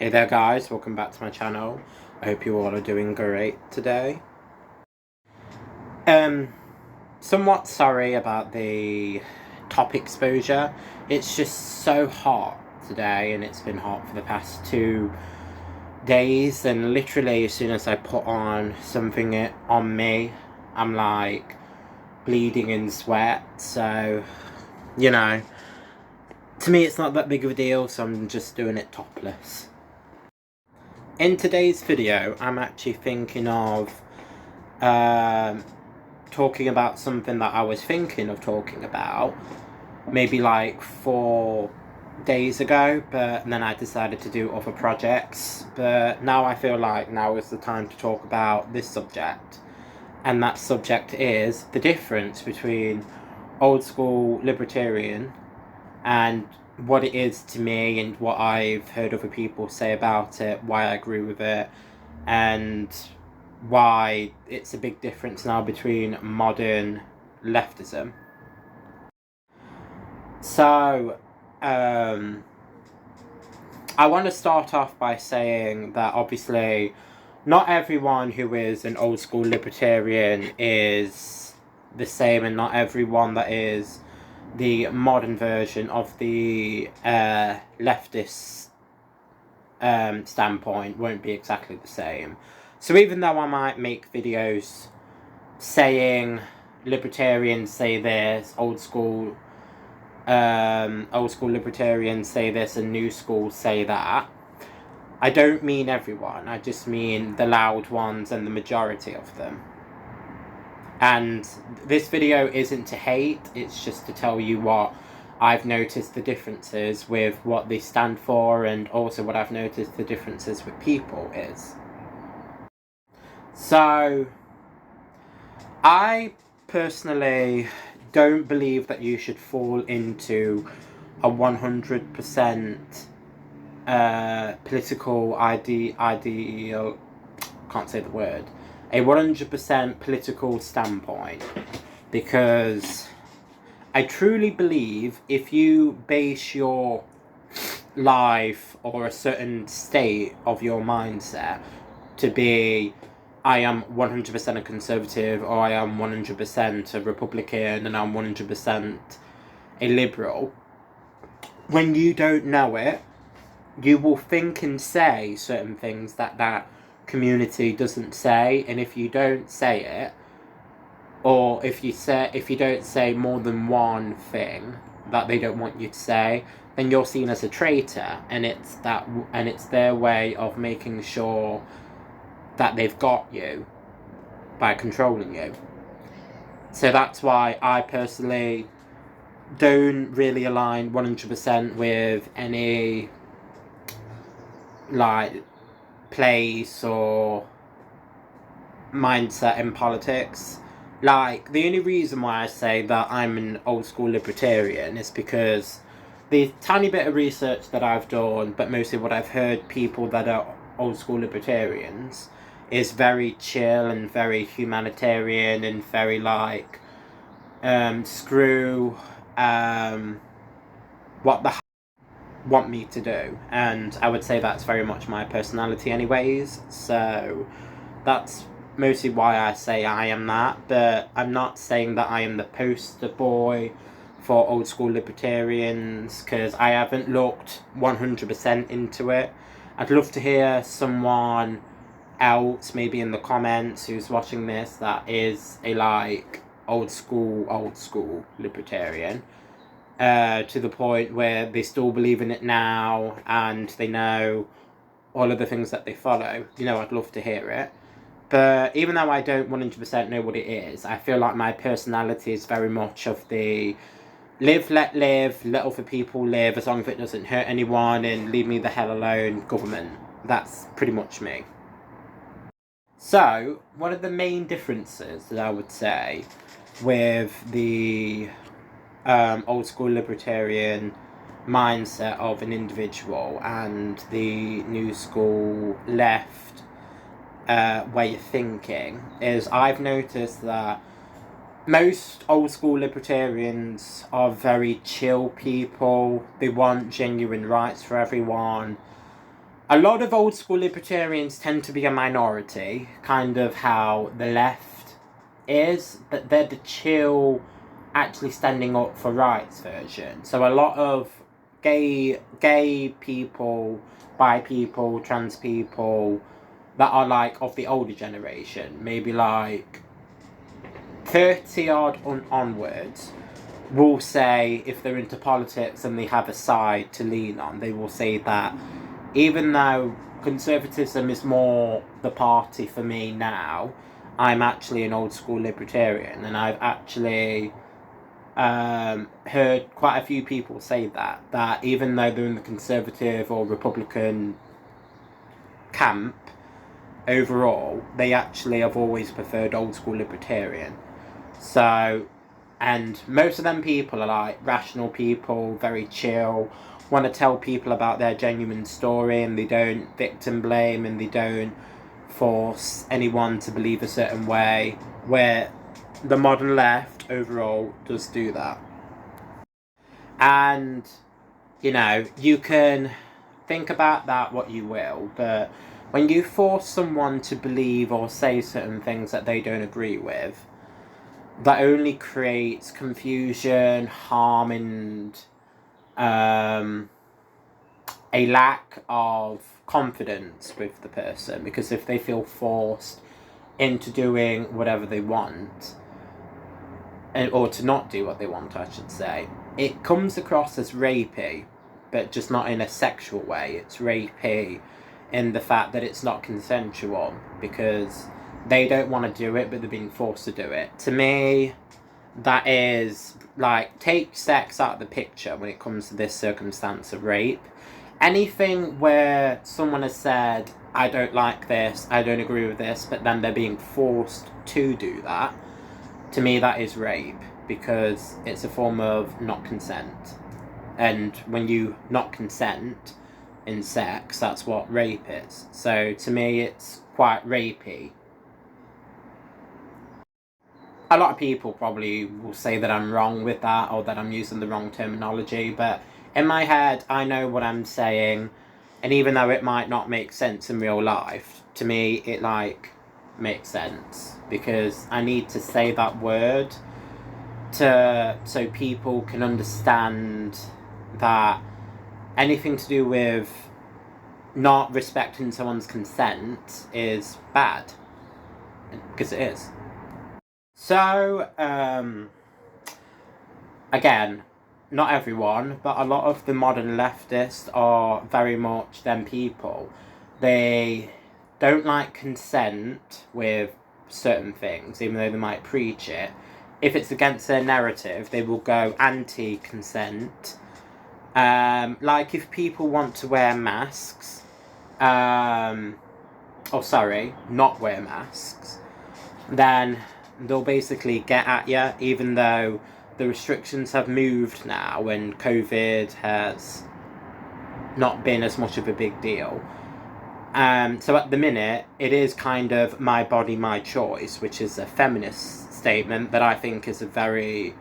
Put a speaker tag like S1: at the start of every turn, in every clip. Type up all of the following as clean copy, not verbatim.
S1: Hey there guys, welcome back to my channel. I hope you all are doing great today. Somewhat sorry about the top exposure. It's just so hot today, and it's been hot for the past 2 days, and literally as soon as I put on something on me, I'm like bleeding in sweat. So, you know, to me it's not that big of a deal, so I'm just doing it topless. In today's video, I'm actually thinking of talking about something that I was thinking of talking about maybe like 4 days ago, but then I decided to do other projects. But now I feel like now is the time to talk about this subject, and that subject is the difference between old school libertarian and what it is to me, and what I've heard other people say about it, why I agree with it, and why it's a big difference now between modern leftism. So, I want to start off by saying that obviously not everyone who is an old school libertarian is the same, and not everyone that is the modern version of the leftist standpoint won't be exactly the same. So even though I might make videos saying libertarians say this, old school libertarians say this, and new school say that, I don't mean everyone. I just mean the loud ones and the majority of them. And this video isn't to hate, it's just to tell you what I've noticed the differences with what they stand for, and also what I've noticed the differences with people is. So, I personally don't believe that you should fall into a 100% political ideal, can't say the word, a 100% political standpoint, because I truly believe if you base your life or a certain state of your mindset to be, I am 100% a conservative, or I am 100% a Republican, and I'm 100% a liberal, when you don't know it, you will think and say certain things that that community doesn't say, and if you don't say it, or if you don't say more than one thing that they don't want you to say, then you're seen as a traitor, and it's their way of making sure that they've got you by controlling you. So that's why I personally don't really align 100% with any like place or mindset in politics. Like, the only reason why I say that I'm an old school libertarian is because the tiny bit of research that I've done, but mostly what I've heard people that are old school libertarians, is very chill and very humanitarian and very like screw what the want me to do, and I would say that's very much my personality anyways. So that's mostly why I say I am that, but I'm not saying that I am the poster boy for old school libertarians, because I haven't looked 100% into it. I'd love to hear someone else, maybe in the comments, who's watching this, that is a like old school libertarian, to the point where they still believe in it now and they know all of the things that they follow. You know, I'd love to hear it. But even though I don't 100% know what it is, I feel like my personality is very much of the live, let live, let other people live, as long as it doesn't hurt anyone, and leave me the hell alone, government. That's pretty much me. So, one of the main differences that I would say with the old school libertarian mindset of an individual and the new school left way of thinking is, I've noticed that most old school libertarians are very chill people. They want genuine rights for everyone. A lot of old school libertarians tend to be a minority, kind of how the left is, but they're the chill, actually standing up for rights version. So a lot of gay people, bi people, trans people that are like of the older generation, maybe like 30 odd onwards, will say, if they're into politics and they have a side to lean on, they will say that even though conservatism is more the party for me now, I'm actually an old school libertarian, and I've actually heard quite a few people say that even though they're in the conservative or Republican camp, overall, they actually have always preferred old school libertarian. So, and most of them people are like rational people, very chill, want to tell people about their genuine story, and they don't victim blame, and they don't force anyone to believe a certain way, where the modern left overall does do that. And, you can think about that what you will, but when you force someone to believe or say certain things that they don't agree with, that only creates confusion, harm, and a lack of confidence with the person, because if they feel forced into doing whatever they want, or to not do what they want, I should say, it comes across as rapey, but just not in a sexual way. It's rapey in the fact that it's not consensual, because they don't want to do it, but they're being forced to do it. To me, that is, like, take sex out of the picture when it comes to this circumstance of rape. Anything where someone has said, I don't like this, I don't agree with this, but then they're being forced to do that, to me that is rape, because it's a form of not consent. And when you not consent in sex, that's what rape is. So to me, it's quite rapey. A lot of people probably will say that I'm wrong with that, or that I'm using the wrong terminology, but in my head, I know what I'm saying, and even though it might not make sense in real life, to me, it, makes sense, because I need to say that word so people can understand that anything to do with not respecting someone's consent is bad, because it is. So, again, not everyone, but a lot of the modern leftists are very much them people. They don't like consent with certain things, even though they might preach it. If it's against their narrative, they will go anti-consent. Like if people want to wear masks, not wear masks, then they'll basically get at you, even though the restrictions have moved now and COVID has not been as much of a big deal. So at the minute, it is kind of my body, my choice, which is a feminist statement that I think is a very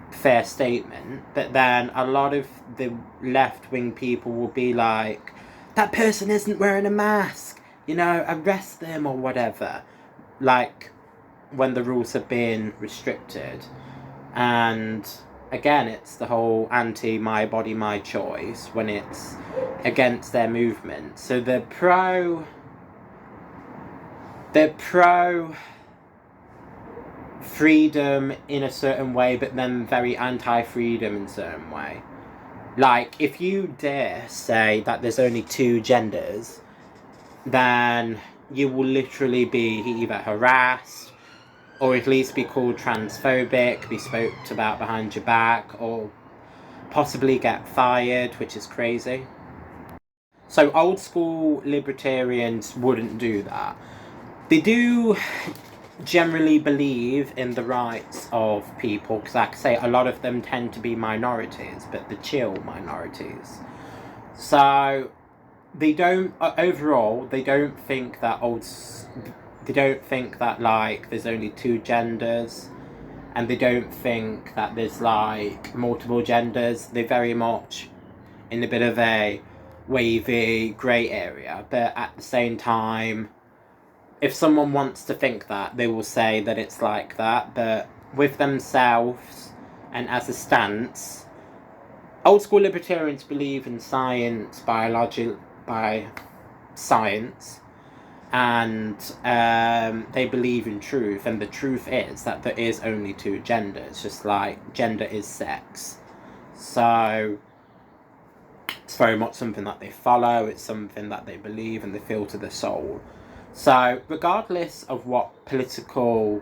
S1: fair statement. But then a lot of the left-wing people will be like, that person isn't wearing a mask, arrest them or whatever. Like, when the rules have been restricted. And again, it's the whole anti-my body, my choice when it's against their movement. So they're pro freedom in a certain way, but then very anti-freedom in a certain way. Like, if you dare say that there's only two genders, then you will literally be either harassed, or at least be called transphobic, be spoken about behind your back, or possibly get fired, which is crazy. So old school libertarians wouldn't do that. They do generally believe in the rights of people, because like I say, a lot of them tend to be minorities, but the chill minorities. So they don't, overall, they don't think that there's only two genders, and they don't think that there's multiple genders. They're very much in a bit of a wavy grey area, but at the same time, if someone wants to think that, they will say that it's like that, but with themselves and as a stance, old school libertarians believe in science, by science, and they believe in truth, and the truth is that there is only two genders, just like gender is sex. So it's very much something that they follow, it's something that they believe and they feel to the soul. So regardless of what political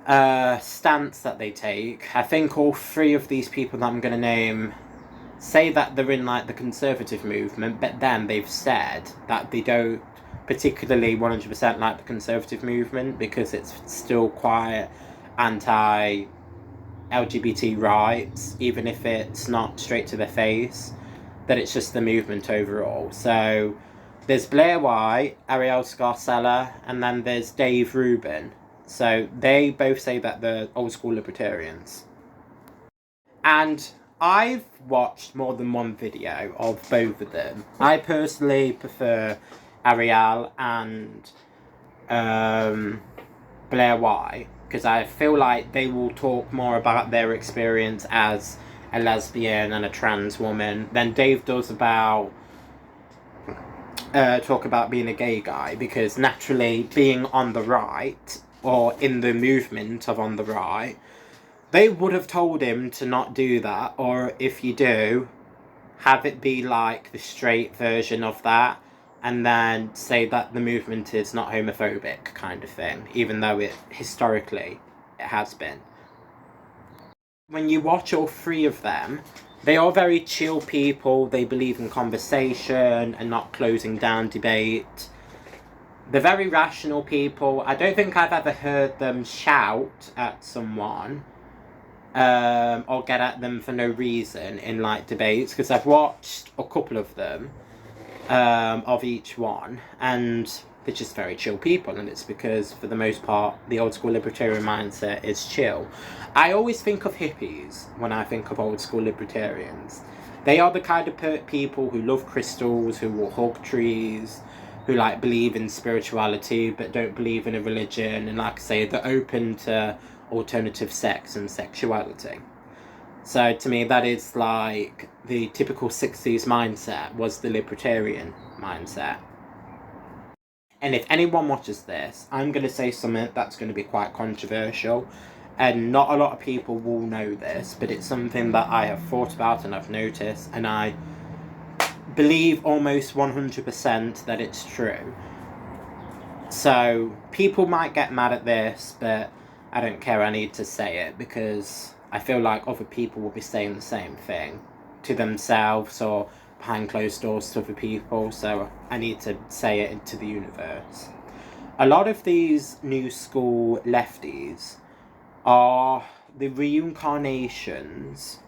S1: stance that they take, I think all three of these people that I'm going to name say that they're in like the conservative movement, but then they've said that they don't particularly 100% like the conservative movement because it's still quite anti-LGBT rights, even if it's not straight to their face, that it's just the movement overall. So there's Blair White, Ariel Scarcella, and then there's Dave Rubin. So they both say that they're old school libertarians. And I've watched more than one video of both of them. I personally prefer Ariel and Blair White because I feel like they will talk more about their experience as a lesbian and a trans woman than Dave does about talk about being a gay guy, because naturally being on the right or in the movement of on the right, they would have told him to not do that, or if you do, have it be like the straight version of that, and then say that the movement is not homophobic kind of thing, even though it historically it has been. When you watch all three of them, they are very chill people. They believe in conversation and not closing down debate. They're very rational people. I don't think I've ever heard them shout at someone or get at them for no reason in like debates, because I've watched a couple of them of each one, and they're just very chill people, and it's because for the most part the old school libertarian mindset is chill. I always think of hippies when I think of old school libertarians. They are the kind of people who love crystals, who will hug trees, who like believe in spirituality but don't believe in a religion, and like I say, they're open to alternative sex and sexuality. So to me, that is like the typical 60s mindset was the libertarian mindset. And if anyone watches this, I'm going to say something that's going to be quite controversial, and not a lot of people will know this, but it's something that I have thought about and I've noticed, and I believe almost 100% that it's true. So people might get mad at this, but I don't care, I need to say it because I feel like other people will be saying the same thing to themselves or behind closed doors to other people, so I need to say it into the universe. A lot of these new school lefties are the reincarnations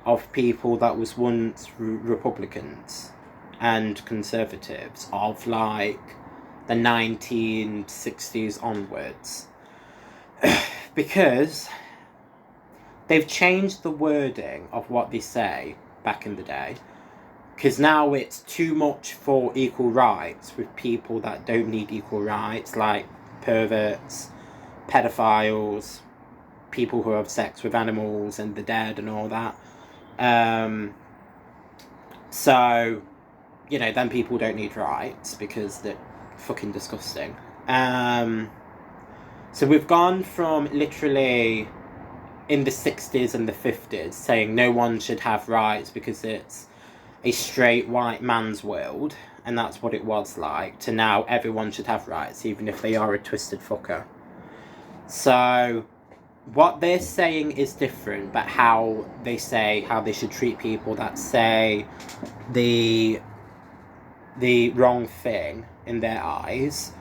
S1: of people that was once Republicans and conservatives of like the 1960s onwards. Because they've changed the wording of what they say back in the day, because now it's too much for equal rights with people that don't need equal rights, like perverts, pedophiles, people who have sex with animals and the dead and all that. So, you know, then people don't need rights because they're fucking disgusting. So we've gone from literally in the 60s and the 50s saying no one should have rights because it's a straight white man's world, and that's what it was like, to now everyone should have rights even if they are a twisted fucker. So what they're saying is different, but how they say how they should treat people that say the wrong thing in their eyes,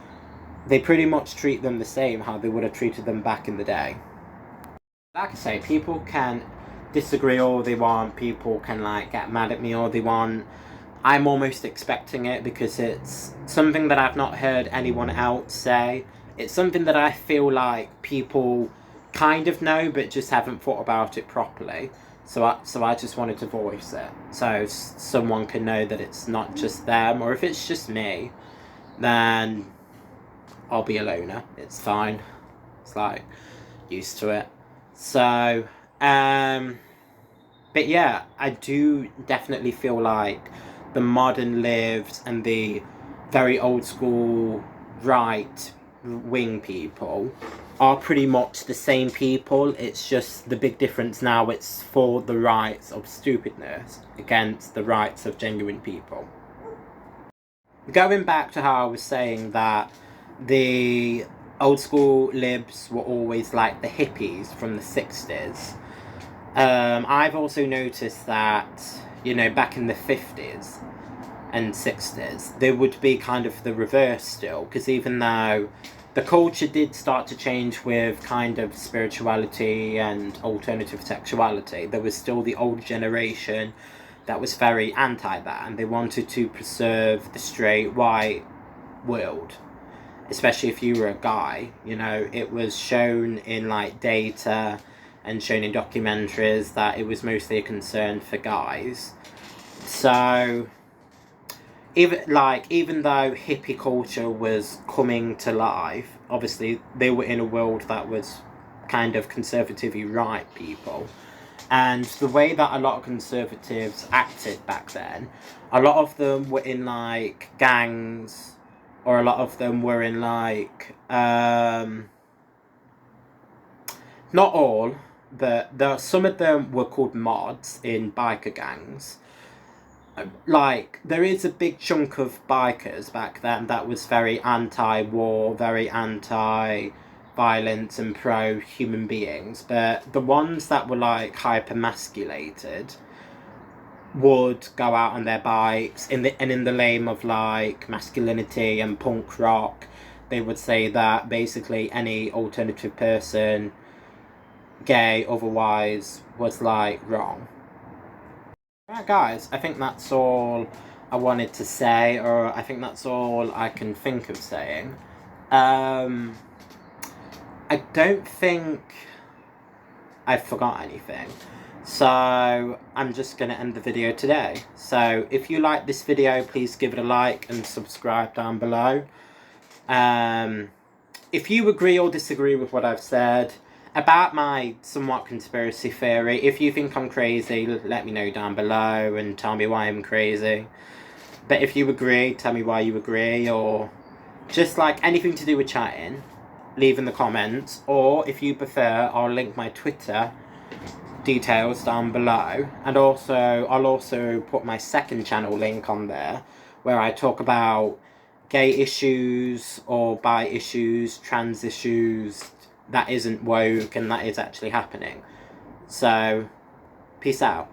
S1: they pretty much treat them the same how they would have treated them back in the day. Like I say, people can disagree all they want, people can like get mad at me all they want. I'm almost expecting it because it's something that I've not heard anyone else say. It's something that I feel like people kind of know but just haven't thought about it properly. So I just wanted to voice it, so someone can know that it's not just them, or if it's just me, then I'll be a loner. It's fine. It's like, used to it. So, but yeah, I do definitely feel like the modern lived and the very old school right wing people are pretty much the same people. It's just the big difference now, it's for the rights of stupidness against the rights of genuine people. Going back to how I was saying that the old school libs were always like the hippies from the 60s. I've also noticed that, you know, back in the 50s and 60s, there would be kind of the reverse still, because even though the culture did start to change with kind of spirituality and alternative sexuality, there was still the old generation that was very anti that, and they wanted to preserve the straight white world. Especially if you were a guy, you know, it was shown in like data and shown in documentaries that it was mostly a concern for guys. So even though hippie culture was coming to life, obviously they were in a world that was kind of conservatively right people. And the way that a lot of conservatives acted back then, a lot of them were in like gangs, or a lot of them were in like not all, but some of them were called mods in biker gangs. Like, there is a big chunk of bikers back then that was very anti-war, very anti-violence and pro-human beings, but the ones that were like hyper-masculated would go out on their bikes in the name of like masculinity and punk rock. They would say that basically any alternative person, gay, otherwise, was like wrong. Right, guys, I think that's all I wanted to say, or I think that's all I can think of saying. I don't think I forgot anything. So I'm just going to end the video today. So if you like this video, please give it a like and subscribe down below. If you agree or disagree with what I've said about my somewhat conspiracy theory, if you think I'm crazy, let me know down below and tell me why I'm crazy. But if you agree, tell me why you agree, or just like anything to do with chatting, leave in the comments. Or if you prefer, I'll link my Twitter details down below, and also I'll also put my second channel link on there where I talk about gay issues or bi issues, trans issues that isn't woke and that is actually happening. So peace out.